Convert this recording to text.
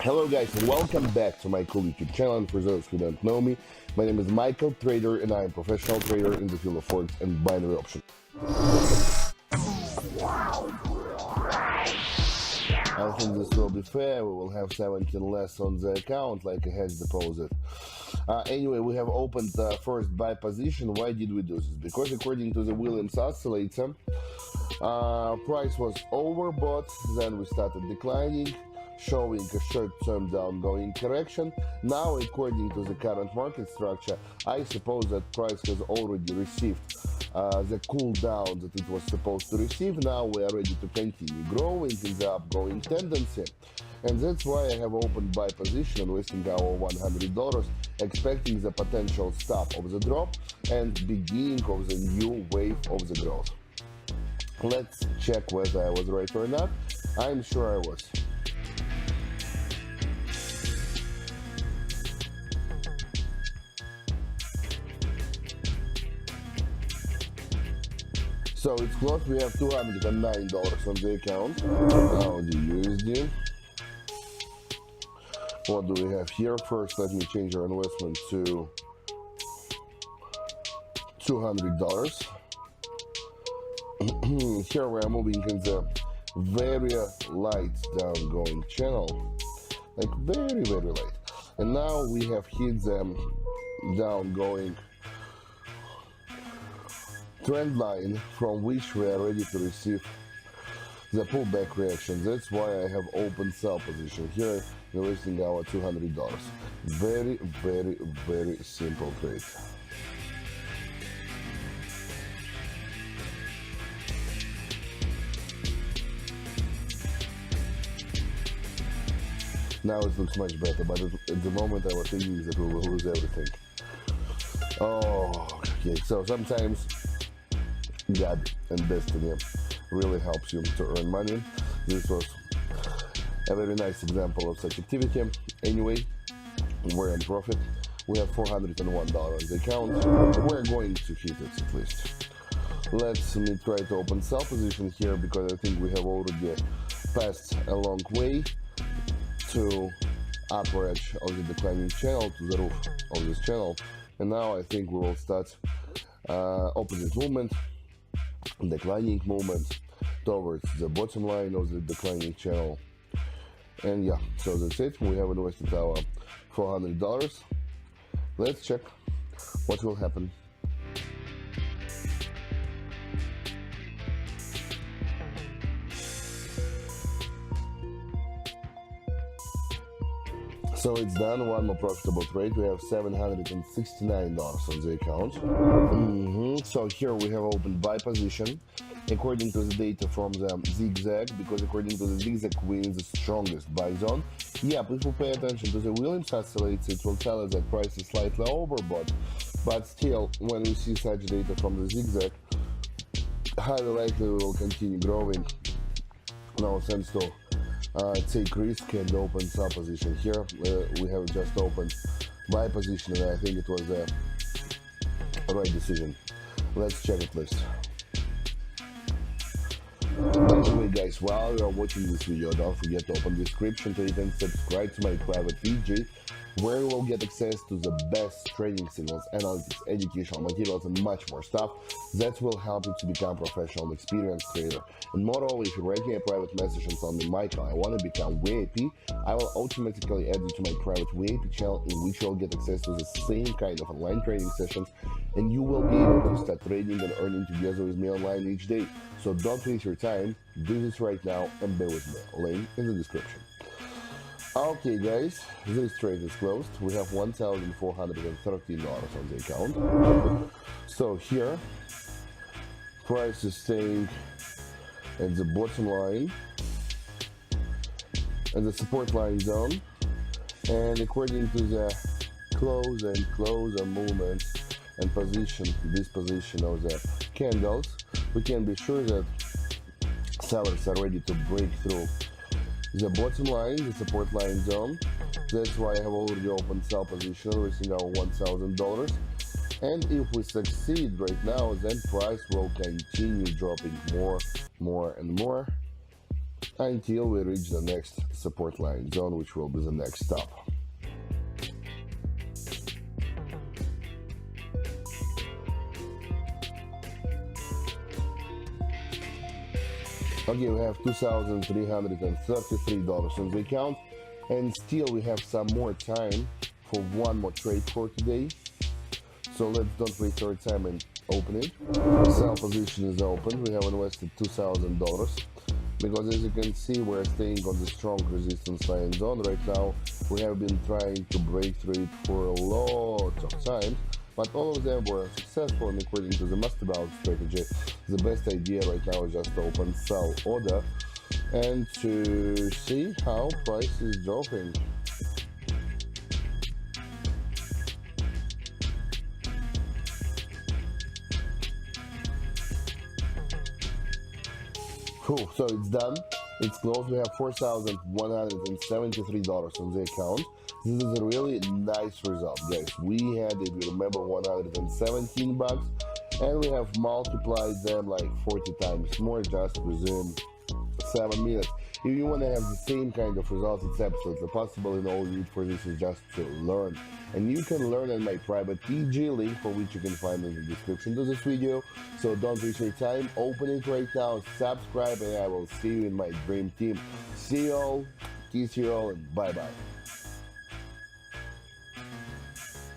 Hello guys, and welcome back to my cool YouTube channel. And for those who don't know me, my name is Michael Trader and I am a professional trader in the field of Forex and binary options. I think this will be fair. We will have 17 less on the account like a hedge deposit. Anyway, we have opened the first buy position. Why did we do this? Because according to the Williams oscillator, price was overbought, then we started declining, showing a short-term downgoing correction. Now, according to the current market structure, I suppose that price has already received the cool down that it was supposed to receive. Now we are ready to continue growing in the upgoing tendency. And that's why I have opened buy position, investing our $100, expecting the potential stop of the drop and beginning of the new wave of the growth. Let's check whether I was right or not. I'm sure I was. So it's closed. We have $209 on the account. Now the USD. What do we have here? First, let me change our investment to $200. Here we are moving in the very light downgoing channel, like very light. And now we have hit them downgoing trend line from which we are ready to receive the pullback reaction. That's why I have open sell position here, investing our $200. Very simple trade. Now it looks much better, but at the moment I was thinking that we will lose everything. Oh, okay, so sometimes God and destiny really helps you to earn money. This was a very nice example of such activity. Anyway, we're in profit. We have $401 on the account. We're going to hit it at least. Let's try to open sell position here, because I think we have already passed a long way to upper edge of the declining channel, to the roof of this channel. And now I think we will start opposite movement, declining movement towards the bottom line of the declining channel. And yeah, so that's it. We have invested our $400. Let's check what will happen. So it's done. One more profitable trade. We have $769 on the account. So here we have opened buy position according to the data from the ZIGZAG, because according to the ZIGZAG we in the strongest buy zone. Yeah, if we pay attention to the Williams oscillator, it will tell us that price is slightly overbought, but still, when we see such data from the ZIGZAG, highly likely we will continue growing. No sense to take risk and open sell position here. We have just opened buy position, and I think it was the right decision. Let's check it list. By the way guys, while you are watching this video, don't forget to open the description to even subscribe to my private VJ, where you will get access to the best trading signals, analytics, educational materials, and much more stuff that will help you to become a professional and experienced trader. And moreover, if you write me a private message and tell me, Michael, I want to become VIP, I will automatically add you to my private VIP channel, in which you will get access to the same kind of online trading sessions, and you will be able to start trading and earning together with me online each day. So don't waste your time, do this right now and bear with me. Link in the description. Okay guys, this trade is closed. We have $1,413 on the account. So here, price is staying at the bottom line and the support line zone. And according to the close and closer movement and position, disposition of the candles, we can be sure that sellers are ready to break through the bottom line, the support line zone. That's why I have already opened sell position, risking our $1,000. And if we succeed right now, then price will continue dropping more and more until we reach the next support line zone, which will be the next stop. Okay, we have $2,333 on the account, and still we have some more time for one more trade for today. So let's don't waste our time and open it. Sell position is open. We have invested $2,000 because, as you can see, we're staying on the strong resistance line zone right now. We have been trying to break through it for a lot of times, but all of them were successful, and according to the master balance strategy, the best idea right now is just to open sell order and to see how price is dropping. Cool, so it's done. It's closed. We have $4,173 on the account. This is a really nice result, guys. We had, if you remember, 117 bucks, and we have multiplied them like 40 times more just within 7 minutes. If you want to have the same kind of results, it's absolutely possible, and all you need for this is just to learn. And you can learn in my private TG link, for which you can find in the description to this video. So don't waste your time, open it right now, subscribe, and I will see you in my dream team. See you all, kiss you all, and bye bye.